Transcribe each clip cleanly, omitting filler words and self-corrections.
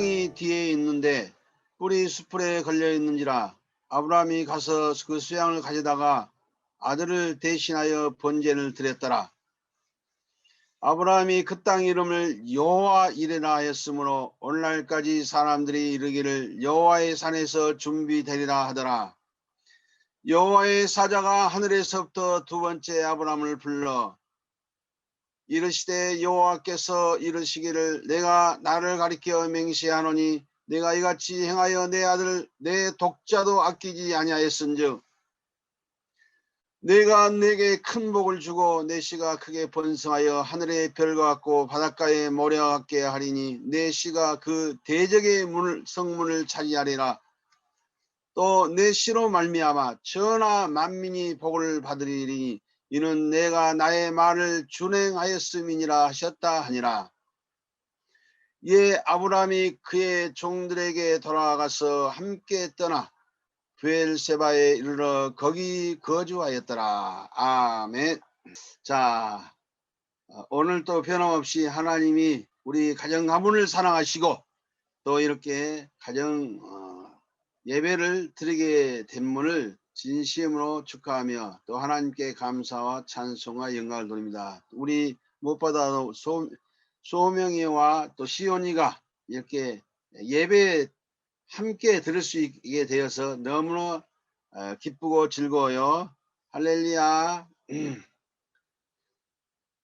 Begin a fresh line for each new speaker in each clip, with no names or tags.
수양이 뒤에 있는데 뿔이 수풀에 걸려 있는지라 아브라함이 가서 그 수양을 가져다가 아들을 대신하여 번제를 드렸더라. 아브라함이 그 땅 이름을 여호와 이레라 하였으므로 오늘날까지 사람들이 이르기를 여호와의 산에서 준비되리라 하더라. 여호와의 사자가 하늘에서부터 두 번째 아브라함을 불러 이르시되 여호와께서 이르시기를 내가 나를 가리켜 맹세하노니 내가 이같이 행하여 내 아들 내 독자도 아끼지 아니하였은즉 내가 내게 큰 복을 주고 내 씨가 크게 번성하여 하늘의 별과 같고 바닷가의 모래와 같게 하리니 내 씨가 그 대적의 성문을 차지하리라. 또 내 씨로 말미암아 천하 만민이 복을 받으리니 이는 내가 나의 말을 준행하였음이니라 하셨다 하니라. 이에 아브라함이 그의 종들에게 돌아가서 함께 떠나 브엘세바에 이르러 거기 거주하였더라. 아멘. 자, 오늘 또 변함없이 하나님이 우리 가정 가문을 사랑하시고 또 이렇게 가정 예배를 드리게 된 분을 진심으로 축하하며 또 하나님께 감사와 찬송과 영광을 돌립니다. 우리 무엇보다도 소명이와 또 시온이가 이렇게 예배 함께 들을 수 있게 되어서 너무나 기쁘고 즐거워요. 할렐루야.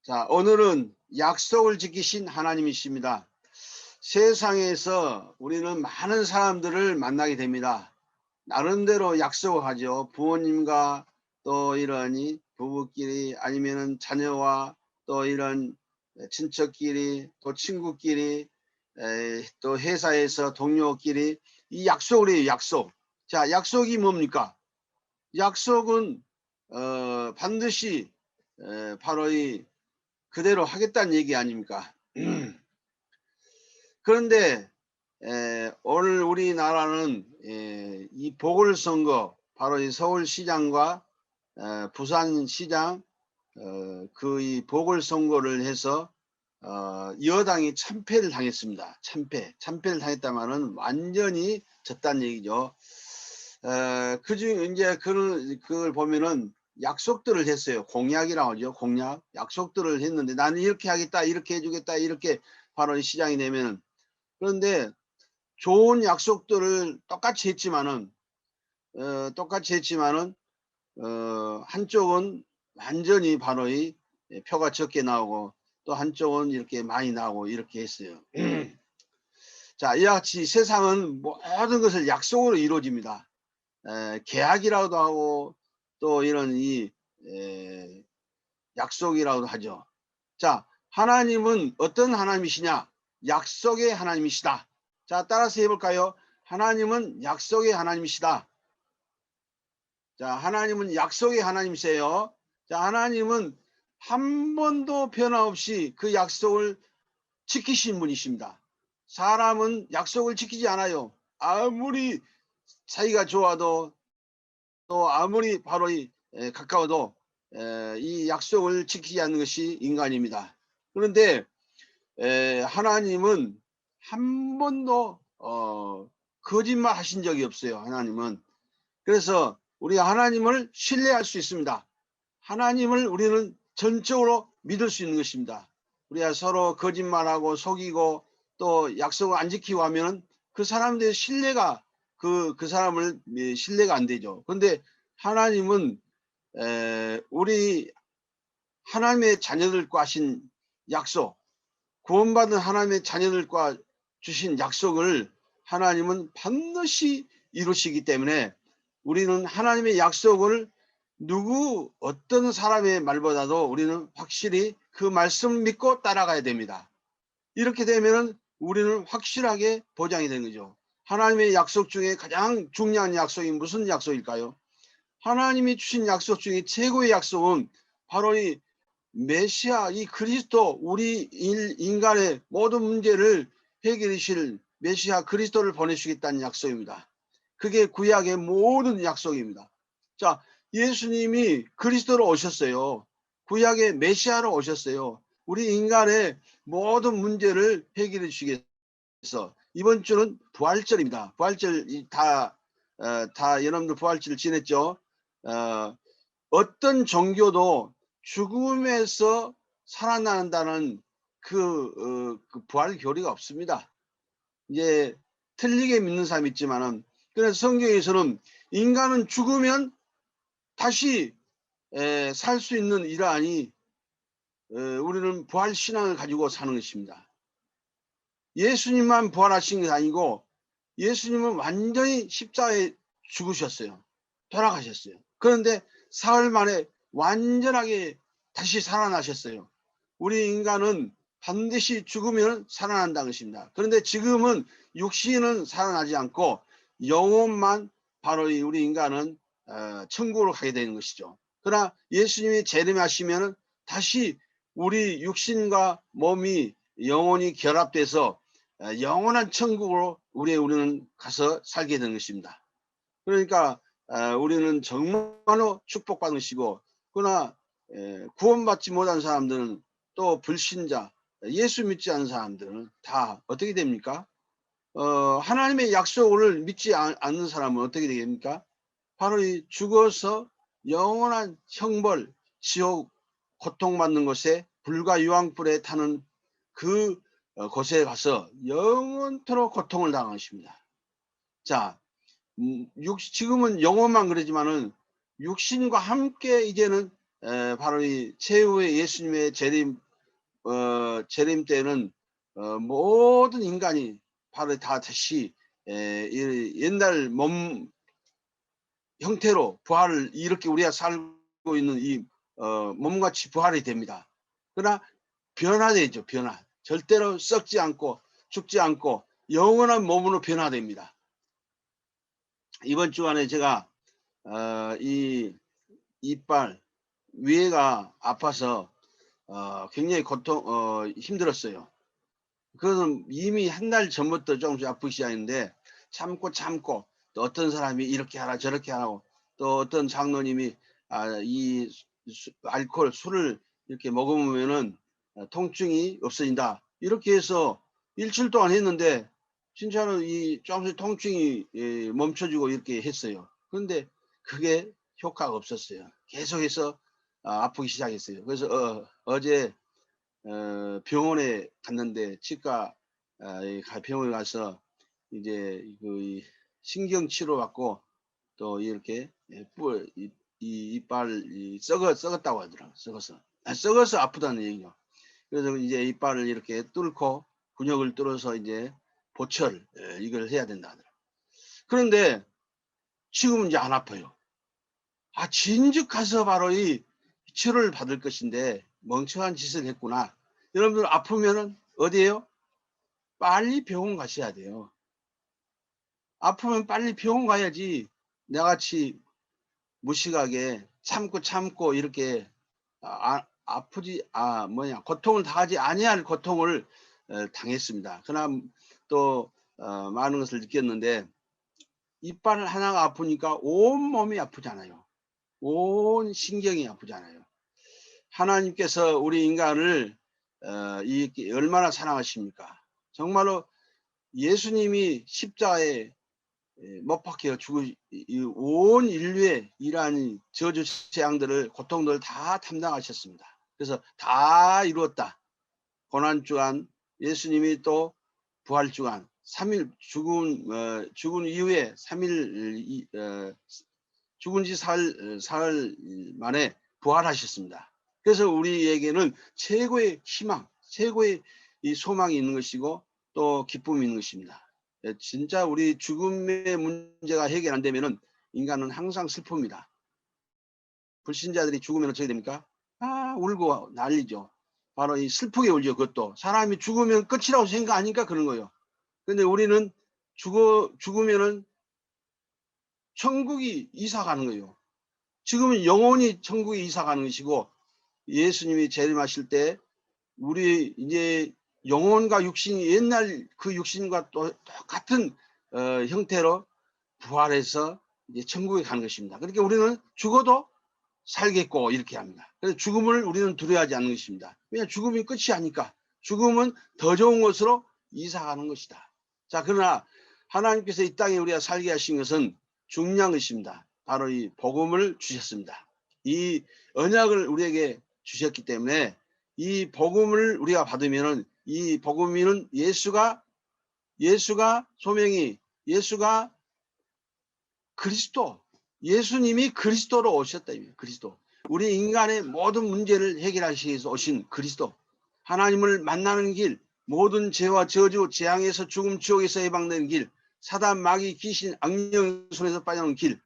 자, 오늘은 약속을 지키신 하나님이십니다. 세상에서 우리는 많은 사람들을 만나게 됩니다. 나름대로 약속을 하죠. 부모님과 또 이러니 부부끼리 아니면은 자녀와 또 이런 친척끼리 또 친구끼리 또 회사에서 동료끼리 이 약속을 해요. 약속. 자, 약속이 뭡니까? 약속은 반드시 바로 이 그대로 하겠다는 얘기 아닙니까? 그런데 오늘 우리나라는 이 보궐선거 바로 이 서울시장과 부산시장 그 이 보궐선거를 해서 여당이 참패를 당했습니다. 참패를 당했다마는 완전히 졌다는 얘기죠. 그중 이제 그걸 보면은 약속들을 했어요. 공약이라고 하죠. 공약, 약속들을 했는데 나는 이렇게 하겠다, 이렇게 해주겠다, 이렇게 바로 이 시장이 되면은. 그런데 좋은 약속들을 똑같이 했지만은 한쪽은 완전히 바로 이 표가 적게 나오고 또 한쪽은 이렇게 많이 나오고 이렇게 했어요. 자, 이와 같이 세상은 모든 것을 약속으로 이루어집니다. 계약이라고도 하고 또 이런 이 약속이라고도 하죠. 자, 하나님은 어떤 하나님이시냐? 약속의 하나님이시다. 자, 따라서 해볼까요? 하나님은 약속의 하나님이시다. 자, 하나님은 약속의 하나님이세요. 자, 하나님은 한 번도 변함없이 그 약속을 지키신 분이십니다. 사람은 약속을 지키지 않아요. 아무리 사이가 좋아도 또 아무리 바로 가까워도 이 약속을 지키지 않는 것이 인간입니다. 그런데 하나님은 한 번도 거짓말 하신 적이 없어요. 하나님은. 그래서 우리 하나님을 신뢰할 수 있습니다. 하나님을 우리는 전적으로 믿을 수 있는 것입니다. 우리가 서로 거짓말하고 속이고 또 약속을 안 지키고 하면은 그 사람들의 신뢰가 그 사람을 신뢰가 안 되죠. 그런데 하나님은 우리 하나님의 자녀들과 하신 약속, 구원받은 하나님의 자녀들과 주신 약속을 하나님은 반드시 이루시기 때문에 우리는 하나님의 약속을 어떤 사람의 말보다도 우리는 확실히 그 말씀을 믿고 따라가야 됩니다. 이렇게 되면 우리는 확실하게 보장이 되는 거죠. 하나님의 약속 중에 가장 중요한 약속이 무슨 약속일까요? 하나님이 주신 약속 중에 최고의 약속은 바로 이 메시아, 이 그리스도, 우리 인간의 모든 문제를 해결하실 메시아 그리스도를 보내주겠다는 약속입니다. 그게 구약의 모든 약속입니다. 자, 예수님이 그리스도로 오셨어요. 구약의 메시아로 오셨어요. 우리 인간의 모든 문제를 해결해 주시기 위해서. 이번 주는 부활절입니다. 부활절 다 여러분들 부활절 지냈죠? 어떤 종교도 죽음에서 살아난다는 그 부활 교리가 없습니다. 이제 틀리게 믿는 사람이 있지만은, 그래서 성경에서는 인간은 죽으면 다시 살 수 있는 이러하니 우리는 부활 신앙을 가지고 사는 것입니다. 예수님만 부활하신 게 아니고 예수님은 완전히 십자가에 죽으셨어요. 돌아가셨어요. 그런데 사흘 만에 완전하게 다시 살아나셨어요. 우리 인간은 반드시 죽으면 살아난다는 것입니다. 그런데 지금은 육신은 살아나지 않고 영혼만, 바로 우리 인간은 천국으로 가게 되는 것이죠. 그러나 예수님이 재림하시면 다시 우리 육신과 몸이, 영혼이 결합돼서 영원한 천국으로 우리는 가서 살게 되는 것입니다. 그러니까 우리는 정말로 축복받는 것이고, 그러나 구원받지 못한 사람들은, 또 불신자, 예수 믿지 않는 사람들은 다 어떻게 됩니까? 하나님의 약속을 믿지 않는 사람은 어떻게 됩니까? 바로 이 죽어서 영원한 형벌, 지옥, 고통받는 곳에, 불과 유황불에 타는 그 곳에 가서 영원토록 고통을 당하는 것입니다. 자, 지금은 영혼만 그러지만은 육신과 함께 이제는 바로 이 최후의 예수님의 재림 때는 모든 인간이 바로 다 다시 옛날 몸 형태로 부활을, 이렇게 우리가 살고 있는 이 몸같이 부활이 됩니다. 그러나 변화되죠. 변화. 절대로 썩지 않고 죽지 않고 영원한 몸으로 변화됩니다. 이번 주간에 제가 이 이빨 위에가 아파서 굉장히 힘들었어요. 그것은 이미 한 달 전부터 조금씩 아프기 시작했는데, 참고 또 어떤 사람이 이렇게 하라 저렇게 하라고, 또 어떤 장로님이 이 알코올, 술을 이렇게 먹으면은 통증이 없어진다, 이렇게 해서 일주일 동안 했는데 진짜로 이 조금씩 통증이 멈춰지고 이렇게 했어요. 그런데 그게 효과가 없었어요. 계속해서 아프기 시작했어요. 그래서 어제 병원에 갔는데, 치과 병원에 가서 이제 그 신경 치료 받고, 또 이렇게 이 이빨이 썩었다고 하더라고요. 썩어서 아프다는 얘기죠. 그래서 이제 이빨을 이렇게 뚫고, 근육을 뚫어서 이제 보철, 이걸 해야 된다 하더라고요. 그런데 지금은 이제 안 아파요. 진즉 가서 바로 이 치료를 받을 것인데 멍청한 짓을 했구나. 여러분들 아프면은 어디에요? 빨리 병원 가셔야 돼요. 아프면 빨리 병원 가야지, 나같이 무식하게 참고 이렇게 아프지 고통을 당하지 아니할 고통을 당했습니다. 그러나 또 많은 것을 느꼈는데, 이빨 하나가 아프니까 온 몸이 아프잖아요. 온 신경이 아프잖아요. 하나님께서 우리 인간을 얼마나 사랑하십니까? 정말로 예수님이 십자가에 못 박혀 온 인류의 이러한 저주 재앙들을, 고통들을 다 담당하셨습니다. 그래서 다 이루었다. 고난주간, 예수님이 또 부활주간, 3일 죽은 이후에 3일 죽은 지 사흘 만에 부활하셨습니다. 그래서 우리에게는 최고의 희망, 최고의 이 소망이 있는 것이고, 또 기쁨이 있는 것입니다. 진짜 우리 죽음의 문제가 해결 안 되면은 인간은 항상 슬픕니다. 불신자들이 죽으면 어떻게 됩니까? 울고 난리죠. 바로 이 슬프게 울죠. 그것도 사람이 죽으면 끝이라고 생각하니까 그런 거예요. 근데 우리는 죽으면은 천국이 이사 가는 거예요. 지금은 영원히 천국에 이사 가는 것이고, 예수님이 재림하실 때 우리 이제 영혼과 육신이 옛날 그 육신과 또 똑같은 형태로 부활해서 이제 천국에 가는 것입니다. 그러니까 우리는 죽어도 살겠고 이렇게 합니다. 그래서 죽음을 우리는 두려워하지 않는 것입니다. 왜냐하면 죽음이 끝이 아니까. 죽음은 더 좋은 곳으로 이사 가는 것이다. 자, 그러나 하나님께서 이 땅에 우리가 살게 하신 것은 중요한 것입니다. 바로 이 복음을 주셨습니다. 이 언약을 우리에게 주셨기 때문에 이 복음을 우리가 받으면은 이 복음이는 예수가 소명이 예수가 그리스도, 예수님이 그리스도로 오셨다. 그리스도. 우리 인간의 모든 문제를 해결하시기 위해서 오신 그리스도. 하나님을 만나는 길, 모든 죄와 저주, 재앙에서 죽음, 지옥에서 해방되는 길, 사단, 마귀, 귀신, 악령 손에서 빠져나오는 길.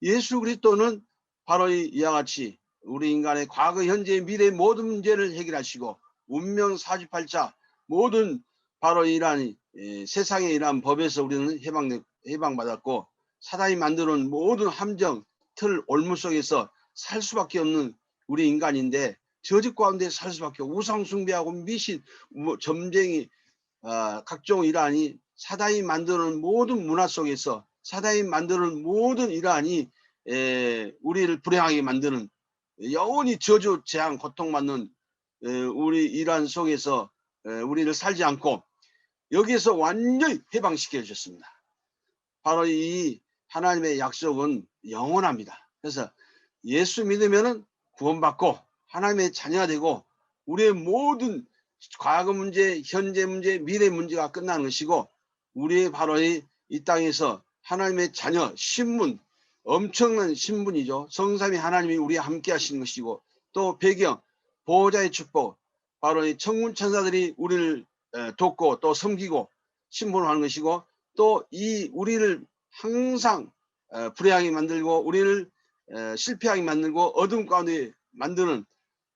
예수 그리스도는 바로 이와 같이 우리 인간의 과거, 현재, 미래 모든 문제를 해결하시고 운명 사주팔자 모든 바로 이러한 세상에 이러한 법에서 우리는 해방받았고 사단이 만드는 모든 함정, 틀, 올무 속에서 살 수밖에 없는 우리 인간인데 저주 가운데 살 수밖에 없고 우상 숭배하고 미신, 점쟁이, 각종 이러하니 사단이 만드는 모든 문화 속에서 사단이 만드는 모든 이러하니 우리를 불행하게 만드는 영원히 저주, 재앙, 고통받는 우리 이러한 속에서 우리를 살지 않고 여기에서 완전히 해방시켜 주셨습니다. 바로 이 하나님의 약속은 영원합니다. 그래서 예수 믿으면은 구원받고 하나님의 자녀가 되고 우리의 모든 과거 문제, 현재 문제, 미래 문제가 끝나는 것이고 우리의 바로 이 땅에서 하나님의 자녀, 신분, 엄청난 신분이죠. 성삼위 하나님이 우리와 함께 하시는 것이고 또 배경, 보호자의 축복, 바로 이 천군 천사들이 우리를 돕고 또 섬기고 신분하는 것이고 또 이 우리를 항상 불행하게 만들고 우리를 실패하게 만들고 어둠 가운데 만드는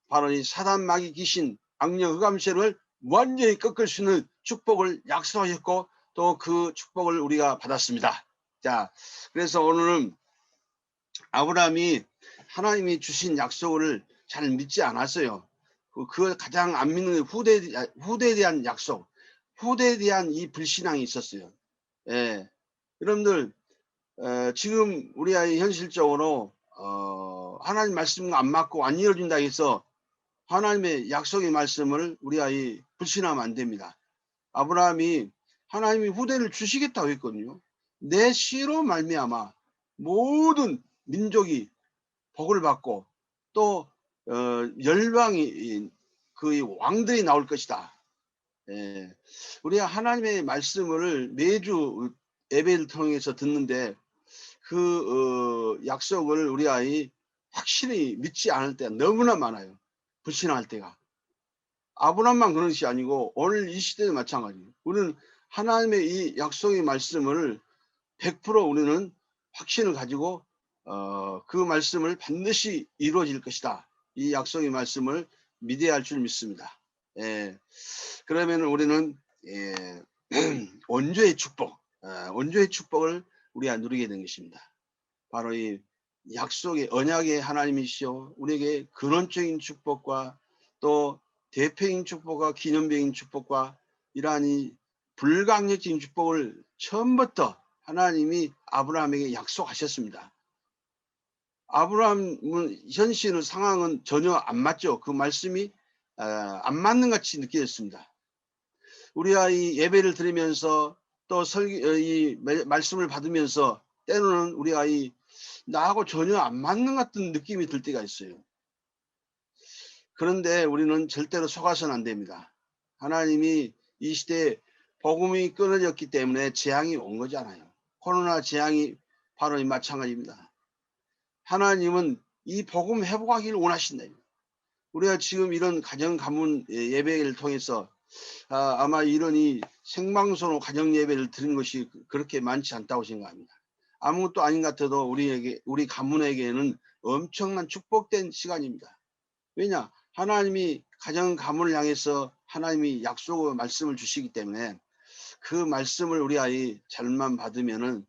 바로 이 사단, 마귀, 귀신, 악령, 흑암세를 완전히 꺾을 수 있는 축복을 약속하셨고 또 그 축복을 우리가 받았습니다. 자, 그래서 오늘은 아브라함이 하나님이 주신 약속을 잘 믿지 않았어요. 그 가장 안 믿는 후대에 대한 약속, 후대에 대한 이 불신앙이 있었어요. 예. 여러분들 지금 우리가 현실적으로 하나님 말씀과 안 맞고 안 이루어진다 해서 하나님의 약속의 말씀을 우리가 불신하면 안 됩니다. 아브라함이 하나님이 후대를 주시겠다고 했거든요. 내 씨로 말미암아 모든 민족이 복을 받고 또 열방이 그 왕들이 나올 것이다. 예. 우리가 하나님의 말씀을 매주 예배를 통해서 듣는데 그 약속을 우리가 확실히 믿지 않을 때가 너무나 많아요. 불신할 때가. 아브라함만 그런 것이 아니고 오늘 이 시대도 마찬가지예요. 우리는 하나님의 이 약속의 말씀을 100% 우리는 확신을 가지고 그 말씀을 반드시 이루어질 것이다. 이 약속의 말씀을 믿어야 할 줄 믿습니다. 예. 그러면 우리는 원조의 축복, 원조의 축복을 우리가 누리게 된 것입니다. 바로 이 약속의 언약의 하나님이시오 우리에게 근원적인 축복과 또 대표적인 축복과 기념적인 축복과 이러한 이 불강력적인 축복을 처음부터 하나님이 아브라함에게 약속하셨습니다. 아브라함은 현실의 상황은 전혀 안 맞죠. 그 말씀이 안 맞는 같이 느껴졌습니다. 우리가 이 예배를 드리면서 또 이 말씀을 받으면서 때로는 우리가 나하고 전혀 안 맞는 것 같은 느낌이 들 때가 있어요. 그런데 우리는 절대로 속아서는 안 됩니다. 하나님이 이 시대에 복음이 끊어졌기 때문에 재앙이 온 거잖아요. 코로나 재앙이 바로 이 마찬가지입니다. 하나님은 이 복음 회복하기를 원하신다. 우리가 지금 이런 가정 가문 예배를 통해서 아마 이런 이 생방송으로 가정 예배를 드리는 것이 그렇게 많지 않다고 생각합니다. 아무것도 아닌 것 같아도 우리 가문에게는 엄청난 축복된 시간입니다. 왜냐? 하나님이 가정 가문을 향해서 하나님이 약속의 말씀을 주시기 때문에 그 말씀을 우리가 잘만 받으면은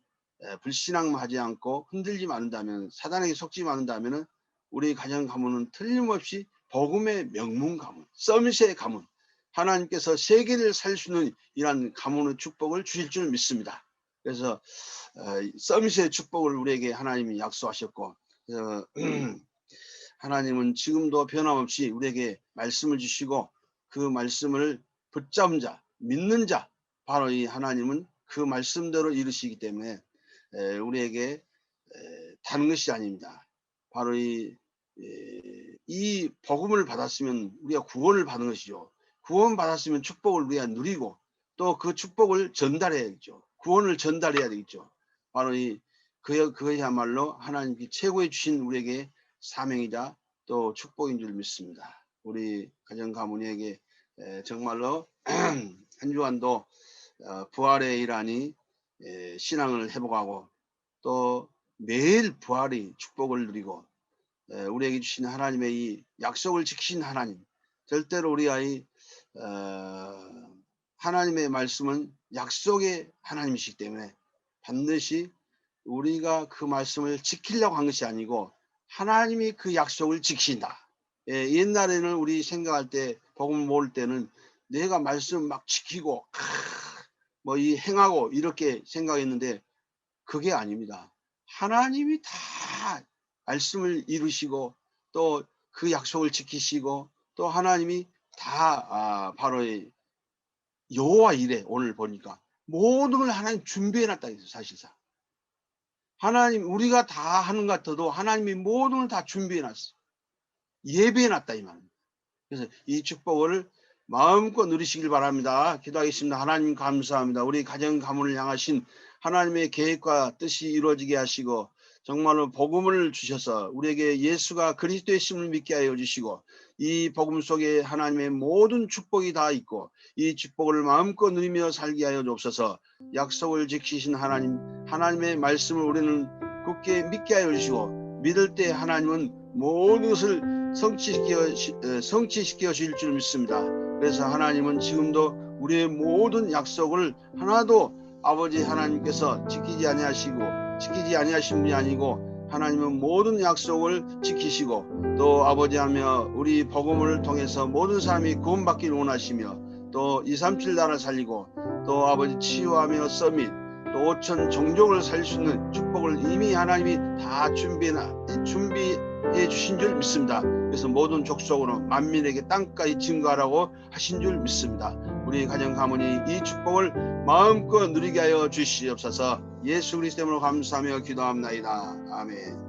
불신앙만 하지 않고 흔들리지 않는다면 사단에게 속지 않는다면은 우리 가정 가문은 틀림없이 복음의 명문 가문, 썸셋의 가문, 하나님께서 세계를 살 수 있는 이러한 가문의 축복을 주실 줄 믿습니다. 그래서 썸셋의 축복을 우리에게 하나님이 약속하셨고 하나님은 지금도 변함없이 우리에게 말씀을 주시고 그 말씀을 붙잡은 자, 믿는 자, 바로 이 하나님은 그 말씀대로 이루시기 때문에 우리에게 다른 것이 아닙니다. 바로 이 복음을 받았으면 우리가 구원을 받은 것이죠. 구원 받았으면 축복을 우리가 누리고 또 그 축복을 전달해야겠죠. 구원을 전달해야 되겠죠. 바로 그야말로 하나님께 최고의 주신 우리에게 사명이자 또 축복인 줄 믿습니다. 우리 가정 가문에게 정말로 한 주간도 부활의 일환이 신앙을 회복하고 또 매일 부활의 축복을 누리고 우리에게 주신 하나님의 이 약속을 지키신 하나님, 절대로 우리가 하나님의 말씀은 약속의 하나님이시기 때문에 반드시 우리가 그 말씀을 지키려고 한 것이 아니고 하나님이 그 약속을 지키신다. 옛날에는 우리 생각할 때 복음을 모을 때는 내가 말씀 막 지키고 뭐 행하고 이렇게 생각했는데 그게 아닙니다. 하나님이 다 말씀을 이루시고 또 그 약속을 지키시고 또 하나님이 다 바로 여호와 이래 오늘 보니까 모든 걸 하나님 준비해 놨다 해서 사실상 하나님 우리가 다 하는 것 같아도 하나님이 모든 걸 다 준비해 놨어. 예배해 놨다 이 말입니다. 그래서 이 축복을 마음껏 누리시길 바랍니다. 기도하겠습니다. 하나님 감사합니다. 우리 가정 가문을 향하신 하나님의 계획과 뜻이 이루어지게 하시고 정말로 복음을 주셔서 우리에게 예수가 그리스도의 심을 믿게 하여 주시고 이 복음 속에 하나님의 모든 축복이 다 있고 이 축복을 마음껏 누리며 살게 하여 주옵소서. 약속을 지키신 하나님의 말씀을 우리는 굳게 믿게 하여 주시고 믿을 때 하나님은 모든 것을 성취시켜 주실 줄 믿습니다. 그래서 하나님은 지금도 우리의 모든 약속을 하나도 아버지 하나님께서 지키지 아니하신 분이 아니고 하나님은 모든 약속을 지키시고 또 아버지하며 우리 복음을 통해서 모든 사람이 구원받기를 원하시며 또 237 나라 살리고 또 아버지 치유하며 서밋 또 5천 종족을 살릴 수 있는 축복을 이미 하나님이 다 준비해 주신 줄 믿습니다. 그래서 모든 족속으로 만민에게 땅까지 증거하라고 하신 줄 믿습니다. 우리 가정 가문이 이 축복을 마음껏 누리게 하여 주시옵소서. 예수 그리스도 이름으로 감사하며 기도합나이다. 아멘.